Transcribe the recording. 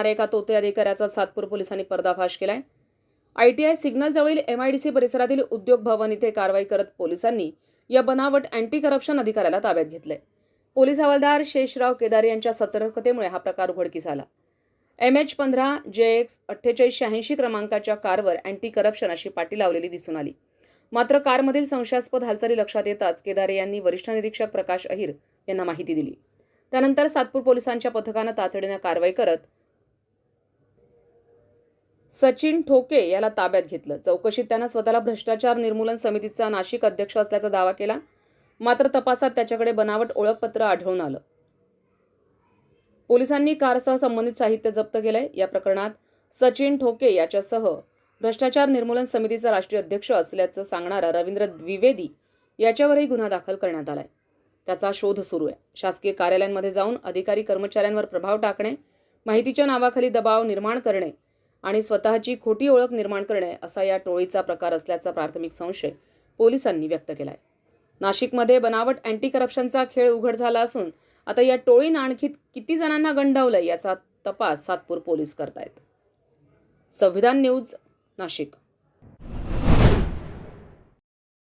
एका तोते अधिकाऱ्याचा सातपूर पोलिसांनी पर्दाफाश केलाय। ITI सिग्नल जवळील MIDC परिसरातील उद्योग भवन इथे कारवाई करत पोलिसांनी या बनावट अँटी करप्शन अधिकाऱ्याला ताब्यात घेतले। पोलीस हवालदार शेषराव केदारे यांच्या सतर्कतेमुळे हा प्रकार उघडकीस आला। MH15 JX 4886 क्रमांकाच्या कारवर अँटी करप्शन अशी पाटी लावलेली दिसून आली। मात्र कारमधील संशयास्पद हालचाली लक्षात येताच केदारे यांनी वरिष्ठ निरीक्षक प्रकाश अहिर यांना माहिती दिली। त्यानंतर सातपूर पोलिसांच्या पथकाने तातडीने कारवाई करत सचिन ठोके याला ताब्यात घेतलं। चौकशीत त्यानं स्वतःला भ्रष्टाचार निर्मूलन समितीचा नाशिक अध्यक्ष असल्याचा दावा केला। मात्र तपासात त्याच्याकडे बनावट ओळखपत्र आढळून आलं। पोलिसांनी कारसह संबंधित साहित्य जप्त केलंय। या प्रकरणात सचिन ठोके याच्यासह भ्रष्टाचार निर्मूलन समितीचा राष्ट्रीय अध्यक्ष असल्याचं सांगणारा रवींद्र द्विवेदी याच्यावरही गुन्हा दाखल करण्यात आलाय। त्याचा शोध सुरू आहे। शासकीय कार्यालयांमध्ये जाऊन अधिकारी कर्मचाऱ्यांवर प्रभाव टाकणे, माहितीच्या नावाखाली दबाव निर्माण करणे आणि स्वतःची खोटी ओळख निर्माण करणे असा या टोळीचा प्रकार असल्याचा प्राथमिक संशय पोलिसांनी व्यक्त केलाय। नाशिकमध्ये बनावट अँटी करप्शनचा खेळ उघड झाला असून आता या टोळीनं आणखी किती जणांना गंडवलंय याचा तपास सातपूर पोलीस करतायत। संविधान न्यूज, नाशिक।